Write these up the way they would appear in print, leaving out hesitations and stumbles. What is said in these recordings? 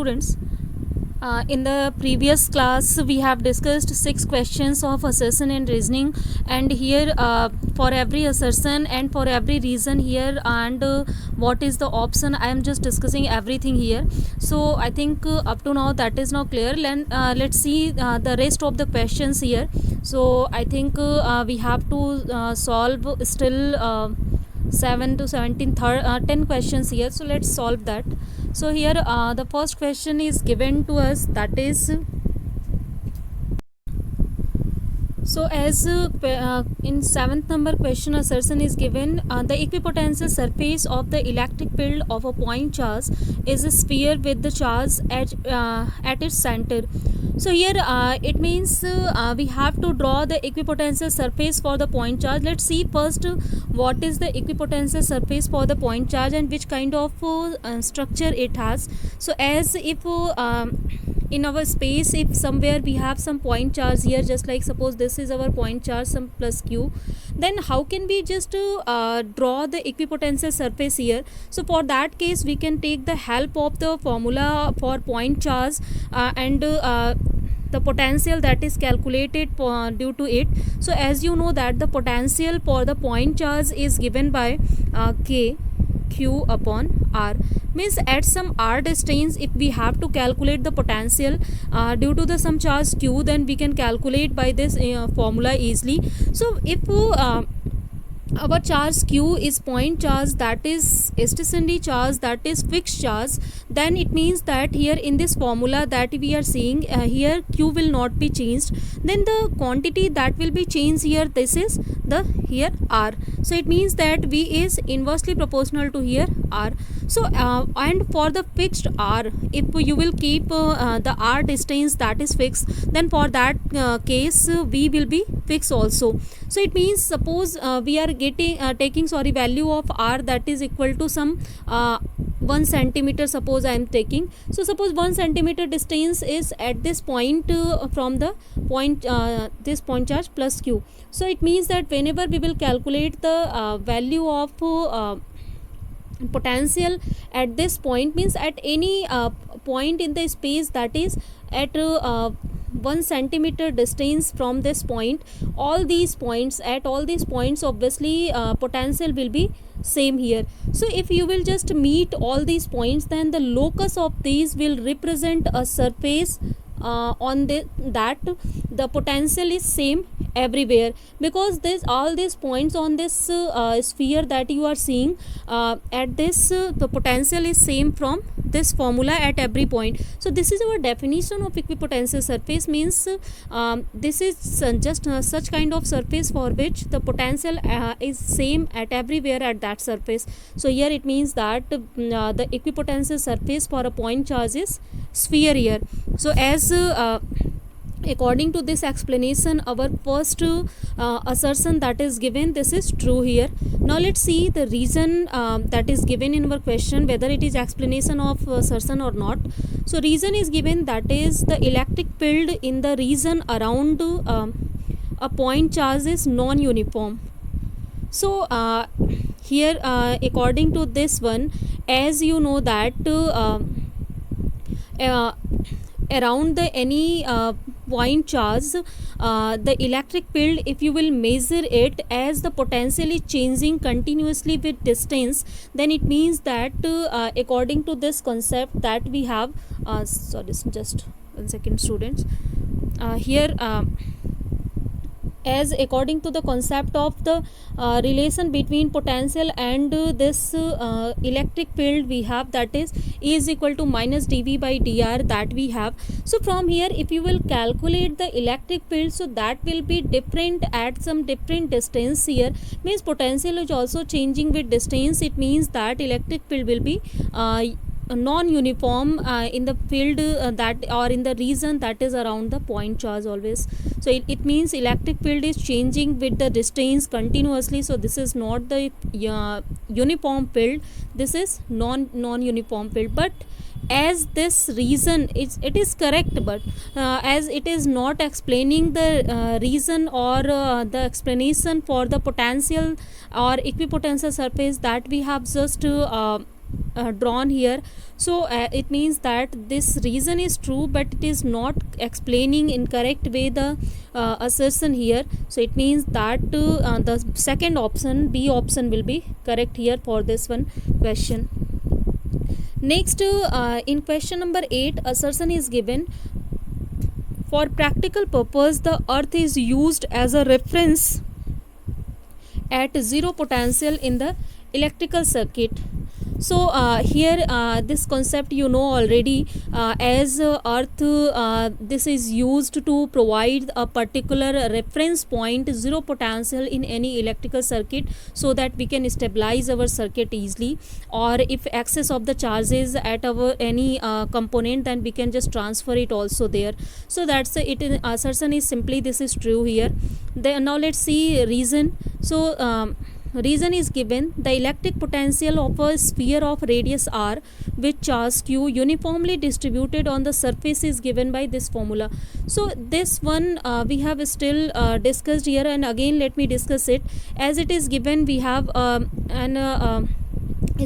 Students, in the previous class we have discussed 6 questions of assertion and reasoning, and here for every assertion and for every reason here and what is the option, I am just discussing everything here. So I think up to now that is now clear. Let's see the rest of the questions here. So I think we have to solve still 7 to 17 10 questions here. So let's solve that. So here the first question is given to us, that is so as in 7th number question assertion is given, the equipotential surface of the electric field of a point charge is a sphere with the charge at its center. So here it means we have to draw the equipotential surface for the point charge. Let's see first what is the equipotential surface for the point charge and which kind of structure it has. So as if in our space, if somewhere we have some point charge here, just like suppose this is our point charge, some plus q, then how can we just draw the equipotential surface here? So for that case we can take the help of the formula for point charge and the potential that is calculated due to it. So as you know that the potential for the point charge is given by k q upon r, means at some r distance if we have to calculate the potential due to the some charge q, then we can calculate by this formula easily. So if our charge q is point charge, that is stationary charge, that is fixed charge, then it means that here in this formula that we are seeing here q will not be changed, then the quantity that will be changed here, this is the here r. So it means that v is inversely proportional to here r. So and for the fixed r, if you will keep the r distance that is fixed, then for that case v will be fixed also. So it means suppose we are getting taking value of r that is equal to some 1 centimeter, suppose I am taking. So suppose 1 centimeter distance is at this point from the point this point charge plus q. So it means that whenever we will calculate the value of potential at this point, means at any point in the space that is at 1 centimeter distance from this point, all these points, at all these points obviously potential will be same here. So if you will just meet all these points, then the locus of these will represent a surface on that the potential is same everywhere, because this all these points on this sphere that you are seeing at this the potential is same from this formula at every point. So this is our definition of equipotential surface, means this is just such kind of surface for which the potential is same at everywhere at that surface. So here it means that the equipotential surface for a point charge is sphere here. So as according to this explanation, our first assertion that is given, this is true here. Now let's see the reason that is given in our question, whether it is explanation of assertion or not. So reason is given, that is the electric field in the region around a point charge is non-uniform. So here according to this one, as you know that around the any point charge the electric field, if you will measure it as the potential is changing continuously with distance, then it means that according to this concept that we have sorry, just 1 second students, here as according to the concept of the relation between potential and this electric field we have, that is E is equal to minus dV by dr that we have. So from here if you will calculate the electric field, so that will be different at some different distance here, means potential is also changing with distance. It means that electric field will be non-uniform in the field that or in the region that is around the point charge always. So it means electric field is changing with the distance continuously. So this is not the uniform field, this is non-uniform field. But as this reason it is correct, but as it is not explaining the reason or the explanation for the potential or equipotential surface that we have just drawn here. So it means that this reason is true, but it is not explaining in correct way the assertion here. So it means that the second option, B option, will be correct here for this one question. Next, in question number 8, assertion is given: for practical purpose, the earth is used as a reference at zero potential in the electrical circuit. So here this concept you know already, as earth, this is used to provide a particular reference point, zero potential in any electrical circuit, so that we can stabilize our circuit easily, or if excess of the charges at our any component, then we can just transfer it also there. So that's it. Assertion is simply this is true here. Then now let's see reason. So reason is given: the electric potential of a sphere of radius r with charge q uniformly distributed on the surface is given by this formula. So this one we have still discussed here, and again let me discuss it. As it is given, we have an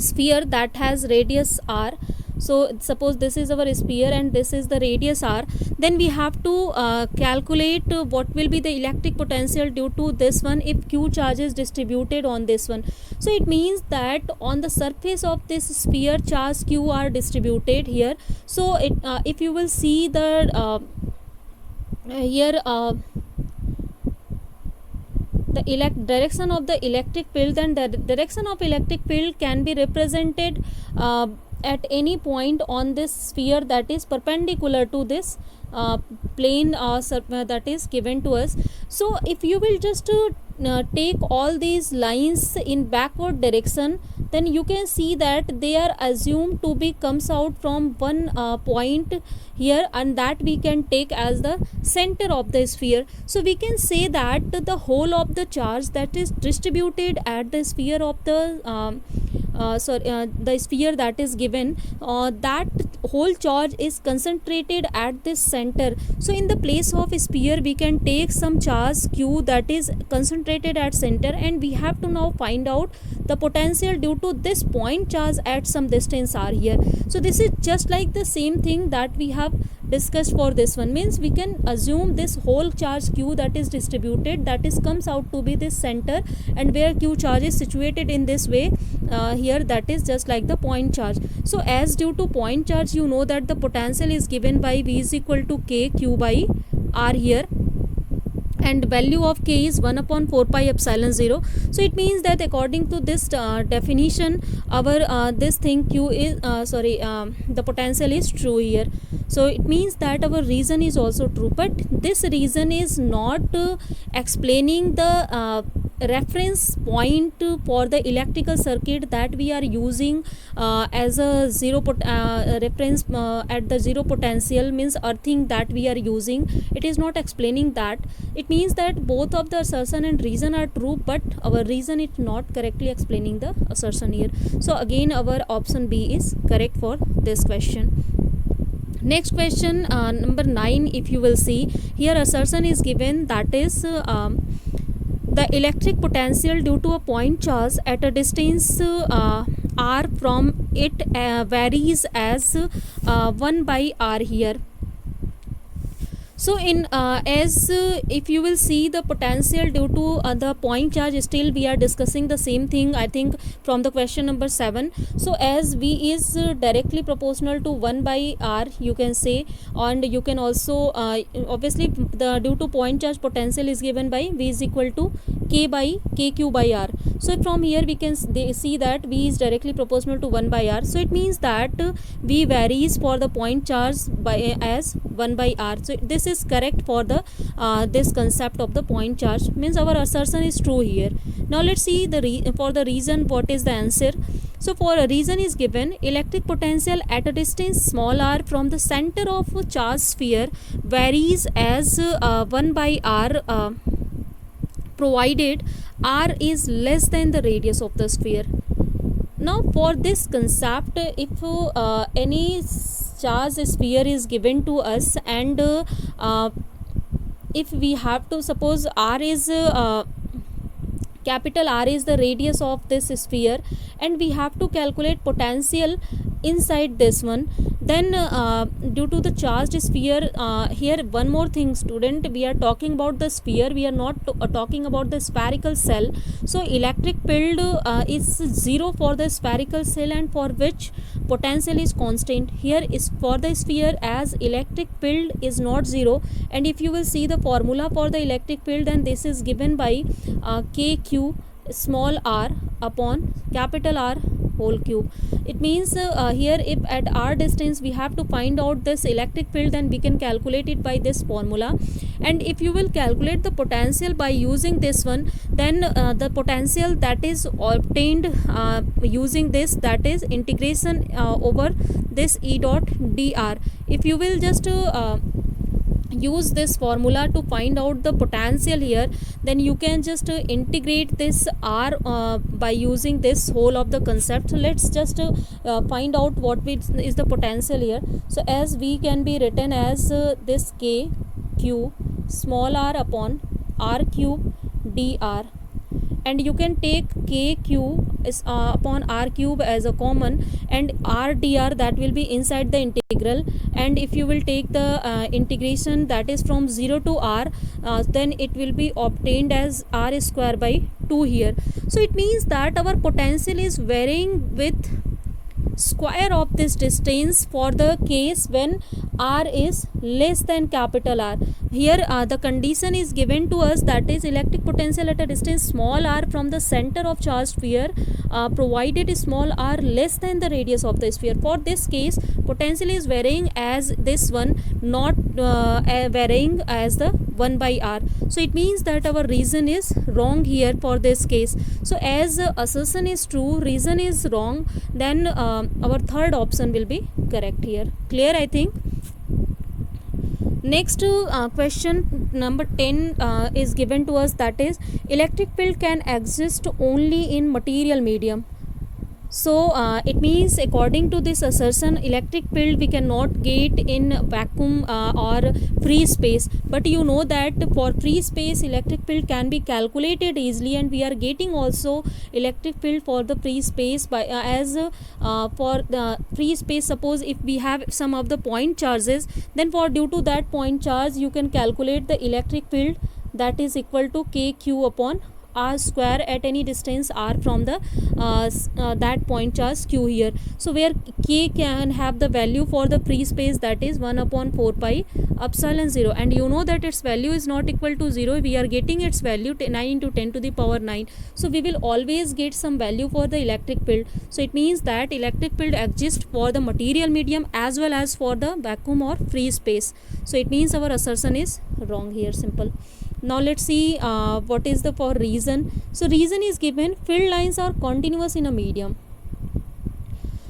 sphere that has radius r. So suppose this is our sphere and this is the radius r, then we have to calculate what will be the electric potential due to this one if q charge is distributed on this one. So it means that on the surface of this sphere, charge q are distributed here. So it if you will see the here the direction of the electric field, then the direction of electric field can be represented at any point on this sphere that is perpendicular to this plane that is given to us. So if you will just take all these lines in backward direction, then you can see that they are assumed to be comes out from one point here, and that we can take as the center of the sphere. So we can say that the whole of the charge that is distributed at the sphere of the the sphere that is given, that whole charge is concentrated at this center. So in the place of sphere, we can take some charge q that is concentrated at center, and we have to now find out the potential due to this point charge at some distance r here. So this is just like the same thing that we have discussed for this one. Means we can assume this whole charge q that is distributed, that is comes out to be this center, and where q charge is situated in this way here, that is just like the point charge. So as due to point charge, you know that the potential is given by v is equal to k q by r here, and value of k is 1 upon 4 pi epsilon 0. So it means that according to this definition, our this thing q is the potential is true here. So it means that our reason is also true, but this reason is not explaining the reference point for the electrical circuit that we are using as a reference at the zero potential, means earthing that we are using. It is not explaining that. It means that both of the assertion and reason are true, but our reason is not correctly explaining the assertion here. So again our option B is correct for this question. Next question, number 9, if you will see here, assertion is given, that is the electric potential due to a point charge at a distance r from it varies as 1 by r here. So in if you will see the potential due to the point charge, still we are discussing the same thing, I think, from the question number 7. So as V is directly proportional to 1 by R, you can say, and you can also obviously the due to point charge potential is given by V is equal to K by KQ by R. So from here we can see that V is directly proportional to 1 by R. So it means that V varies for the point charge by as 1 by R. So this is correct for the this concept of the point charge, means our assertion is true here. Now let's see for the reason what is the answer. So for a reason is given, electric potential at a distance small r from the center of a charged sphere varies as 1 by r provided r is less than the radius of the sphere. Now for this concept, if any charge sphere is given to us, and if we have to suppose r is capital R is the radius of this sphere, and we have to calculate potential inside this one. Then due to the charged sphere, here one more thing student, we are talking about the sphere, we are not talking about the spherical cell. So electric field is 0 for the spherical cell, and for which potential is constant. Here is for the sphere, as electric field is not 0, and if you will see the formula for the electric field, then this is given by kq small r upon capital R whole cube. It means here if at r distance we have to find out this electric field, then we can calculate it by this formula. And if you will calculate the potential by using this one, then the potential that is obtained using this, that is integration over this E dot dr. If you will just use this formula to find out the potential here, then you can just integrate this r by using this whole of the concept. So let's just find out what is the potential here. So as v can be written as this k q small r upon r cube dr, and you can take k q is upon r cube as a common, and r dr that will be inside the integral. And if you will take the integration that is from 0 to r, then it will be obtained as r square by 2 here. So it means that our potential is varying with square of this distance for the case when r is less than capital R. Here the condition is given to us, that is electric potential at a distance small r from the center of charged sphere, provided small r less than the radius of the sphere. For this case, potential is varying as this one, not varying as the 1 by r. So it means that our reason is wrong here for this case. So as assertion is true, reason is wrong, then our third option will be correct here. Clear, I think. Next question number 10 is given to us, that is electric field can exist only in material medium. So it means according to this assertion, electric field we cannot get in vacuum or free space. But you know that for free space electric field can be calculated easily, and we are getting also electric field for the free space by as for the free space. Suppose if we have some of the point charges, then for due to that point charge you can calculate the electric field, that is equal to kq upon r square at any distance r from the that point charge q here. So where k can have the value for the free space, that is 1 upon 4 pi epsilon 0, and you know that its value is not equal to 0. We are getting its value 9 into 10 to the power 9. So we will always get some value for the electric field. So it means that electric field exists for the material medium as well as for the vacuum or free space. So it means our assertion is wrong here, simple. Now let's see what is the for reason. So reason is given, field lines are continuous in a medium.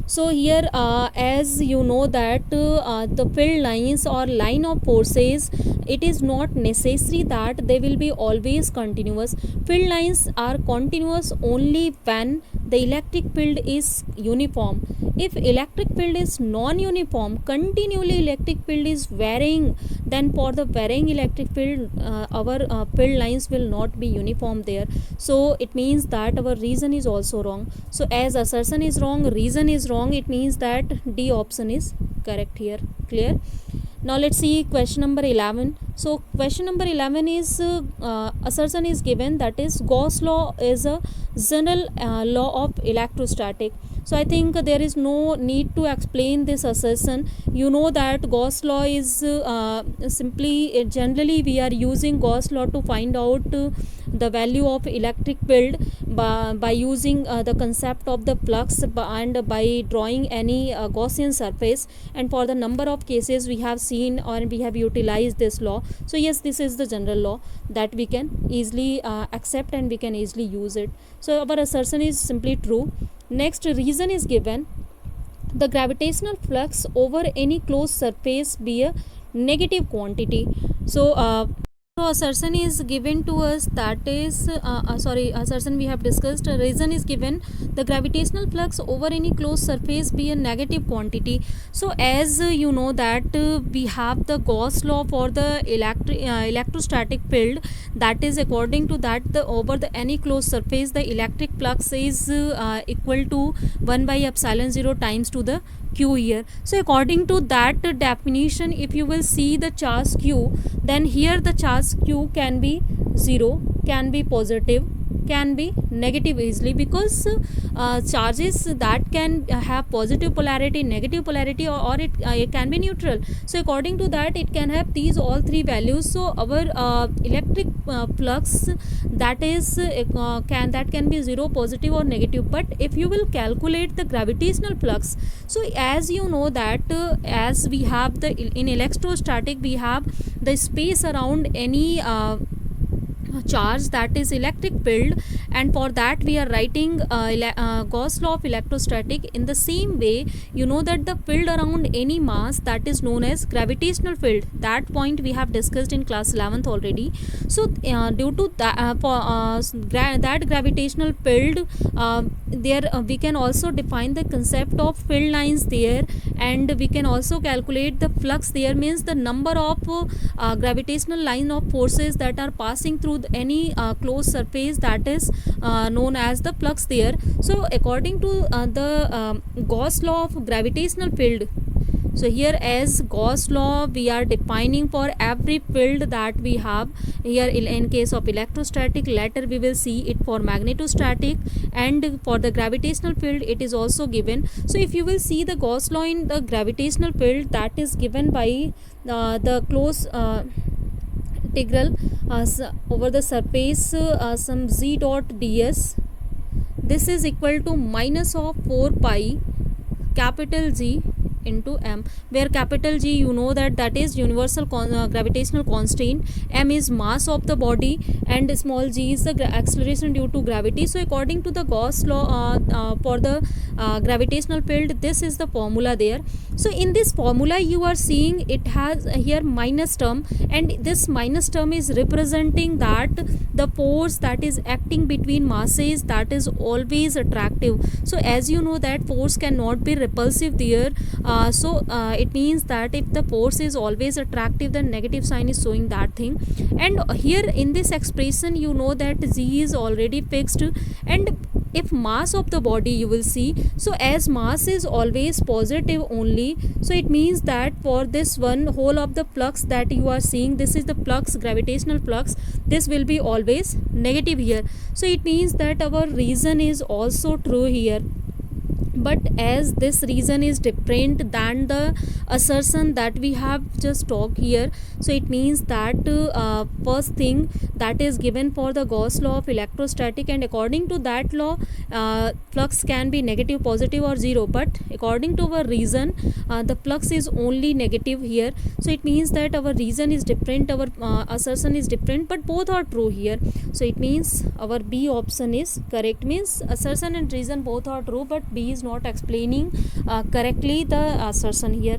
So here as you know that the field lines or line of forces, it is not necessary that they will be always continuous. Field lines are continuous only when the electric field is uniform. If electric field is non-uniform, continually electric field is varying, then for the varying electric field our field lines will not be uniform there. So it means that our reason is also wrong. So as assertion is wrong, reason is wrong, it means that D option is correct here. Clear? Now let's see question number 11. So question number 11 is assertion is given, that is Gauss law is a general law of electrostatic. So I think there is no need to explain this assertion. You know that Gauss law is simply generally we are using Gauss law to find out the value of electric field by using the concept of the flux and by drawing any Gaussian surface. And for the number of cases we have seen or we have utilized this law. So yes, this is the general law that we can easily accept and we can easily use it. So our assertion is simply true. Next, reason is given, the gravitational flux over any closed surface be a negative quantity. So So assertion is given to us, that is assertion we have discussed. A reason is given, the gravitational flux over any closed surface be a negative quantity. So as you know that we have the Gauss law for the electrostatic field, that is according to that the over the any closed surface the electric flux is equal to 1 by epsilon 0 times to the q here. So according to that definition, if you will see the charge q, then here the charge q can be 0, can be positive, can be negative easily, because charges that can have positive polarity, negative polarity, or it can be neutral. So according to that it can have these all three values. So our electric flux, that is can be 0, positive or negative. But if you will calculate the gravitational flux, so as you know that as we have the in electrostatic we have the space around any charge, that is electric field, and for that we are writing Gauss law of electrostatic. In the same way, you know that the field around any mass, that is known as gravitational field. That point we have discussed in class 11th already. So due to that that gravitational field, there we can also define the concept of field lines there, and we can also calculate the flux there, means the number of gravitational line of forces that are passing through any closed surface, that is known as the flux there. So according to the Gauss law of gravitational field, so here as Gauss law we are defining for every field that we have here. In case of electrostatic, later we will see it for magnetostatic, and for the gravitational field it is also given. So if you will see the Gauss law in the gravitational field, that is given by the close integral over the surface some z dot ds. This is equal to minus of 4 pi capital G into m, where capital G you know that is universal gravitational constant, m is mass of the body, and small g is the acceleration due to gravity. So according to the Gauss law for the gravitational field, this is the formula there. So in this formula you are seeing it has here minus term, and this minus term is representing that the force that is acting between masses, that is always attractive. So as you know that force cannot be repulsive there. It means that if the force is always attractive, then negative sign is showing that thing. And here in this expression you know that z is already fixed, and if mass of the body you will see, so as mass is always positive only, so it means that for this one whole of the flux that you are seeing, this is the flux, gravitational flux, this will be always negative here. So it means that our reason is also true here. But as this reason is different than the assertion that we have just talked here, so it means that first thing that is given for the Gauss law of electrostatic, and according to that law flux can be negative, positive or 0, but according to our reason the flux is only negative here. So it means that our reason is different, our assertion is different, but both are true here. So it means our B option is correct, means assertion and reason both are true, but B is not explaining correctly the assertion here.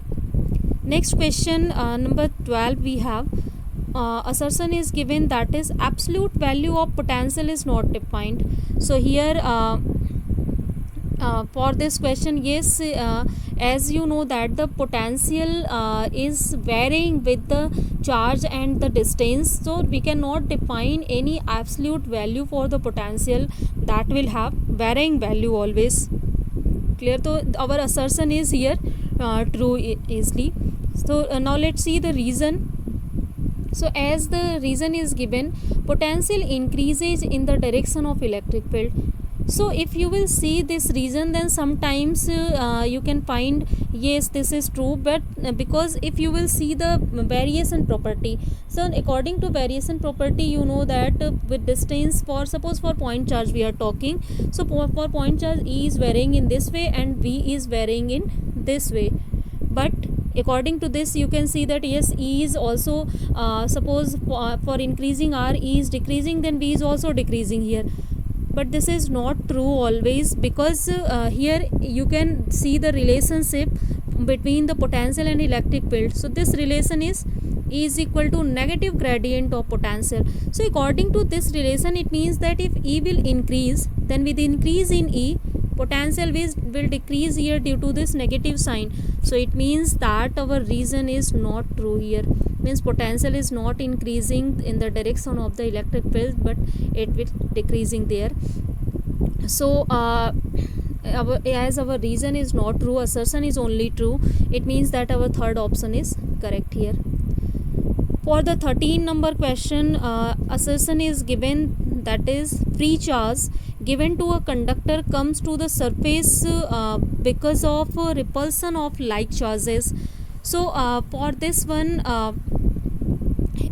Next question, number 12 we have assertion is given, that is absolute value of potential is not defined. So here for this question, yes, as you know that the potential is varying with the charge and the distance, so we cannot define any absolute value for the potential, that will have varying value always. Clear? So our assertion is here true easily. So now let's see the reason. So as the reason is given, potential increases in the direction of electric field. So if you will see this reason, then sometimes you can find yes this is true, but because if you will see the variation property, so according to variation property you know that with distance, for suppose for point charge we are talking, so for point charge E is varying in this way and V is varying in this way. But according to this you can see that yes, E is also suppose for increasing R, E is decreasing, then V is also decreasing here. But this is not true always, because here you can see the relationship between the potential and electric field. So this relation is E is equal to negative gradient of potential. So according to this relation, it means that if E will increase, then with increase in E, potential will decrease here due to this negative sign. So it means that our reason is not true here. Means potential is not increasing in the direction of the electric field, but it will decreasing there. So as our reason is not true, assertion is only true, it means that our third option is correct here. For the 13 number question, assertion is given, that is free charge given to a conductor comes to the surface because of repulsion of like charges. So for this one,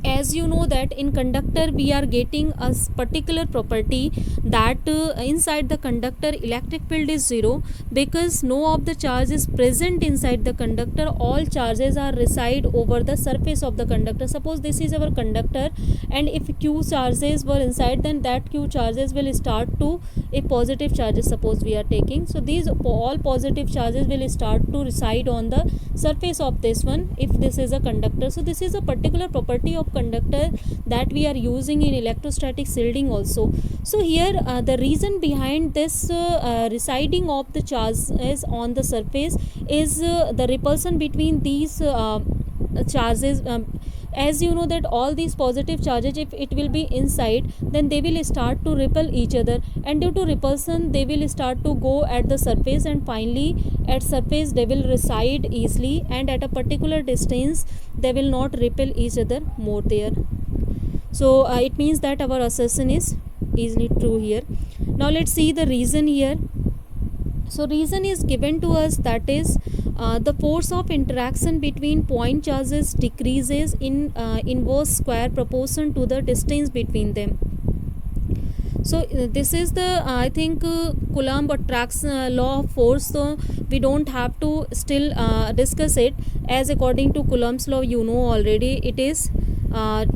as you know that in conductor we are getting a particular property that inside the conductor electric field is zero, because no of the charge is present inside the conductor, all charges are reside over the surface of the conductor. Suppose this is our conductor, and if q charges were inside, then that q charges will start to a positive charges, suppose we are taking. So these all positive charges will start to reside on the surface of this one if this is a conductor. So this is a particular property of conductor that we are using in electrostatic shielding also. So here the reason behind this residing of the charges on the surface is the repulsion between these charges. As you know that all these positive charges, if it will be inside, then they will start to repel each other, and due to repulsion they will start to go at the surface, and finally at surface they will reside easily, and at a particular distance they will not repel each other more there. So it means that our assertion is easily true here. Now let's see the reason here. So reason is given to us, that is the force of interaction between point charges decreases in inverse square proportion to the distance between them. So this is the I think Coulomb attraction law of force, so we don't have to still discuss it, as according to Coulomb's law you know already it is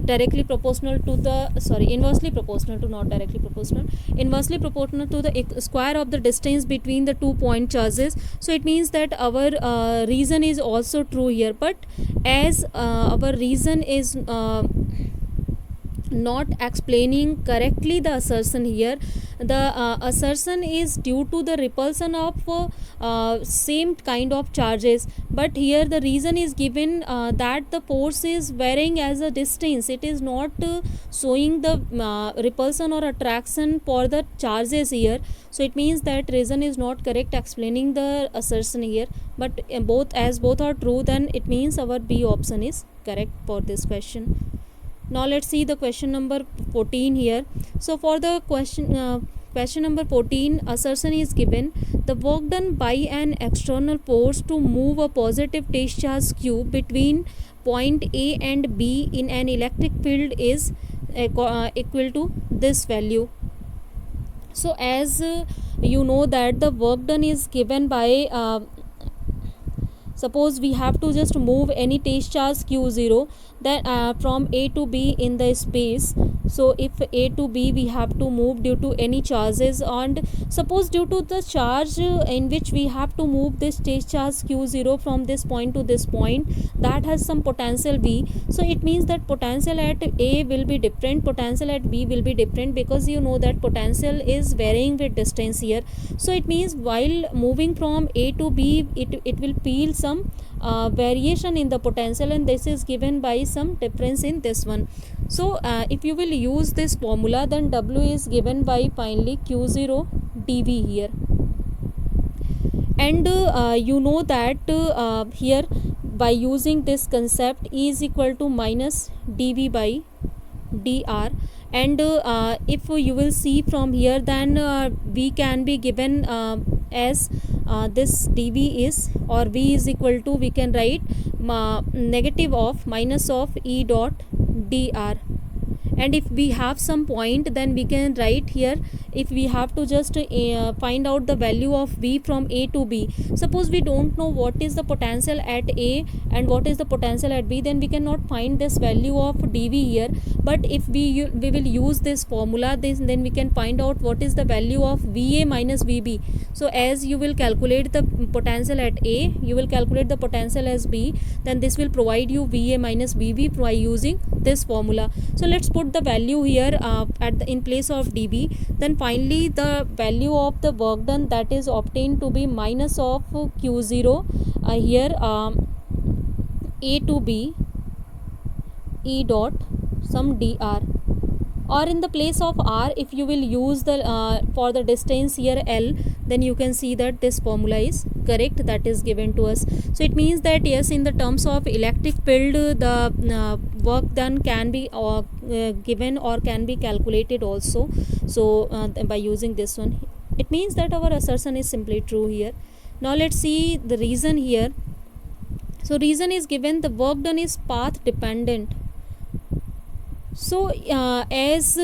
directly proportional to the inversely proportional to, not directly proportional, inversely proportional to the square of the distance between the 2 point charges. So it means that our reason is also true here, but as our reason is not explaining correctly the assertion here, the assertion is due to the repulsion of same kind of charges, but here the reason is given that the force is varying as a distance, it is not showing the repulsion or attraction for the charges here. So it means that reason is not correct explaining the assertion here, but both are true, then it means our B option is correct for this question. Now let's see the question number 14 here. So for the question number 14, assertion is given, the work done by an external force to move a positive discharge Q between point A and B in an electric field is equal to this value. So as you know that the work done is given by suppose we have to just move any discharge q0, then from A to B in the space. So if A to B we have to move due to any charges, and suppose due to the charge in which we have to move this discharge q0 from this point to this point, that has some potential V. So it means that potential at A will be different, potential at B will be different, because you know that potential is varying with distance here. So it means while moving from A to B, it will feel some variation in the potential, and this is given by some difference in this one. So if you will use this formula, then W is given by finally Q0 dV here, and you know that here by using this concept E is equal to minus dV by dr, and if you will see from here, then V can be given as this dV is, or V is equal to, we can write negative of minus of E dot dr, and if we have some point, then we can write here, if we have to just find out the value of V from A to B. Suppose we don't know what is the potential at A and what is the potential at B, then we cannot find this value of dV here. But if we will use this formula, then we can find out what is the value of VA minus VB. So as you will calculate the potential at A, you will calculate the potential as B, then this will provide you VA minus VB by using this formula. So let's put the value here in place of dV. Then finally the value of the work done, that is obtained to be minus of Q0 here A to B E dot some dr, or in the place of r, if you will use the for the distance here L, then you can see that this formula is correct, that is given to us. So it means that yes, in the terms of electric field, the work done can be given or can be calculated also. So by using this one, it means that our assertion is simply true here. Now let's see the reason here. So reason is given, the work done is path dependent. So as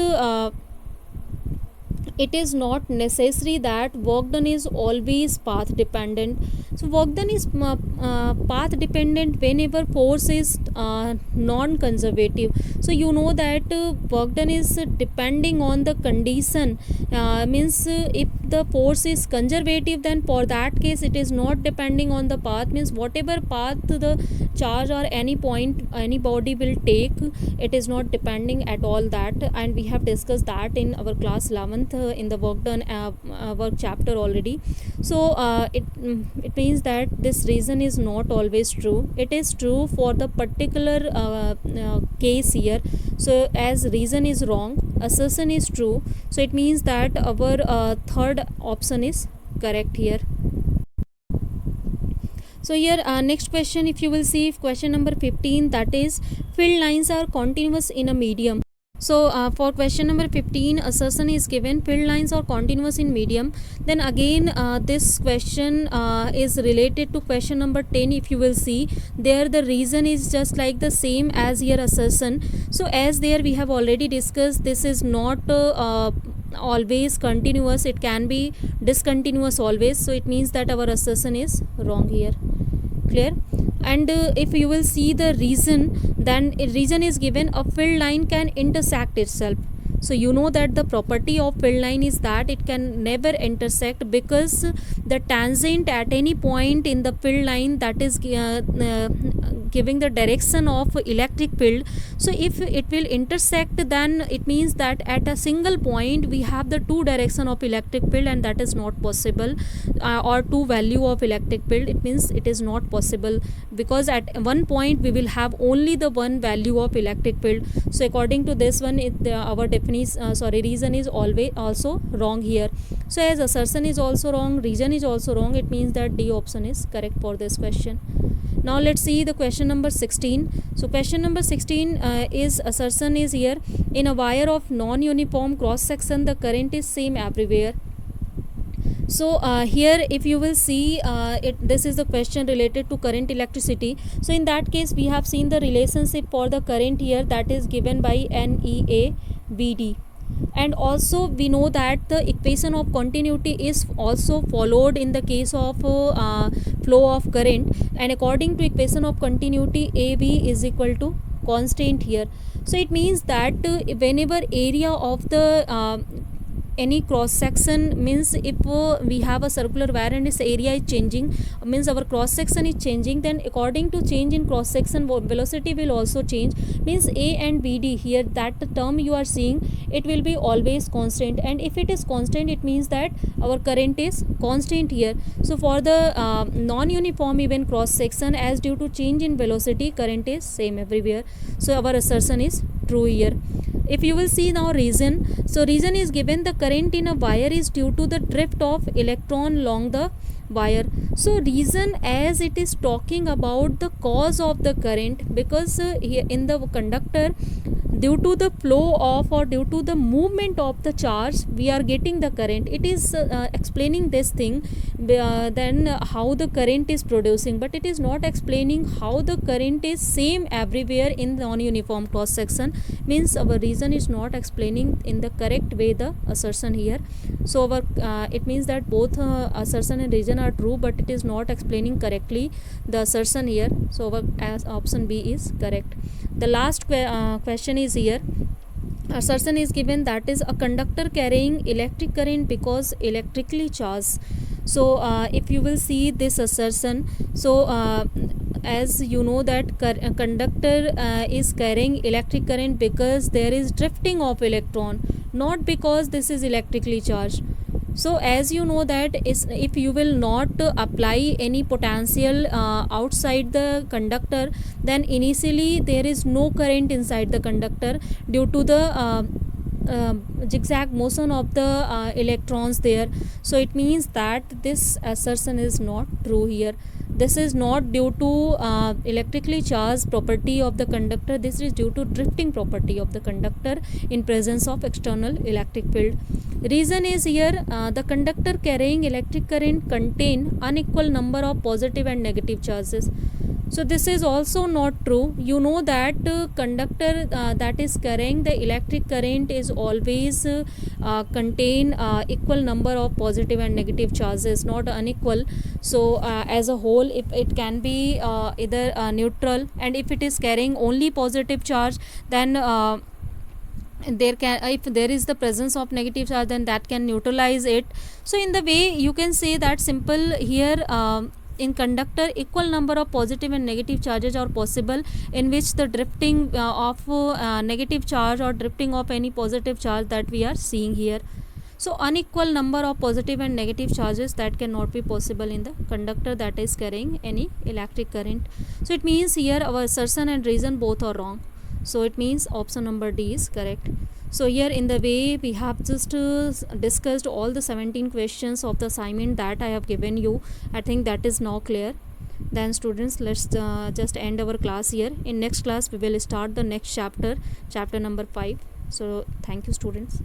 it is not necessary that work done is always path dependent. So work done is path dependent whenever force is non-conservative. So you know that work done is depending on the condition, means if the force is conservative, then for that case it is not depending on the path, means whatever path the charge or any point any body will take, it is not depending at all that, and we have discussed that in our class 11th in the work done work chapter already. So it means that this reason is not always true. It is true for the particular case here. So as reason is wrong, assertion is true, so it means that our third option is correct here. So here next question, if you will see question number 15, that is field lines are continuous in a medium. So for question number 15, assertion is given, field lines are continuous in medium. Then again this question is related to question number 10. If you will see there, the reason is just like the same as here assertion. So as there we have already discussed, this is not always continuous, it can be discontinuous always. So it means that our assertion is wrong here. Clear? And if you will see the reason, then reason is given, a field line can intersect itself. So you know that the property of field line is that it can never intersect, because the tangent at any point in the field line, that is giving the direction of electric field. So if it will intersect, then it means that at a single point we have the two direction of electric field, and that is not possible, or two value of electric field. It means it is not possible, because at one point we will have only the one value of electric field. So according to this one, our reason is always also wrong here. So as assertion is also wrong, reason is also wrong, it means that D option is correct for this question. Now let's see the question number 16. So question number 16 is assertion is here, in a wire of non-uniform cross section the current is same everywhere. So here if you will see this is the question related to current electricity. So in that case we have seen the relationship for the current here, that is given by NEA VD. And also we know that the equation of continuity is also followed in the case of flow of current, and according to equation of continuity, AB is equal to constant here. So it means that whenever area of the any cross section, means if we have a circular wire and its area is changing, means our cross section is changing, then according to change in cross section velocity will also change, means A and BD here, that term you are seeing, it will be always constant, and if it is constant, it means that our current is constant here. So for the non-uniform even cross section, as due to change in velocity, current is same everywhere. So our assertion is true here. If you will see now reason, so reason is given, the current in a wire is due to the drift of electron along the wire. So reason, as it is talking about the cause of the current, because here in the conductor due to the flow of or due to the movement of the charge we are getting the current. It is explaining this thing, then how the current is producing, but it is not explaining how the current is same everywhere in the non-uniform cross section. Means our reason is not explaining in the correct way the assertion here. So our it means that both assertion and reason are true, but it is not explaining correctly the assertion here. So our option B is correct. The last question is here. Assertion is given, that is a conductor carrying electric current because electrically charged. So if you will see this assertion, so as you know that conductor is carrying electric current because there is drifting of electron, not because this is electrically charged. So as you know that if you will not apply any potential outside the conductor, then initially there is no current inside the conductor due to the zigzag motion of the electrons there. So it means that this assertion is not true here. This is not due to electrically charged property of the conductor. This is due to drifting property of the conductor in presence of external electric field. Reason is here, the conductor carrying electric current contain unequal number of positive and negative charges. So this is also not true. You know that conductor that is carrying the electric current is always contain equal number of positive and negative charges, not unequal. So as a whole, if it can be either neutral, and if it is carrying only positive charge, then there can, if there is the presence of negative charge, then that can neutralize it. So in the way you can say that simple here, in conductor equal number of positive and negative charges are possible, in which the drifting of negative charge or drifting of any positive charge that we are seeing here. So unequal number of positive and negative charges, that cannot be possible in the conductor that is carrying any electric current. So it means here our assertion and reason both are wrong. So it means option number D is correct. So here in the way we have just discussed all the 17 questions of the assignment that I have given you. I think that is now clear. Then students, let's just end our class here. In next class we will start the next chapter, chapter number 5. So thank you students.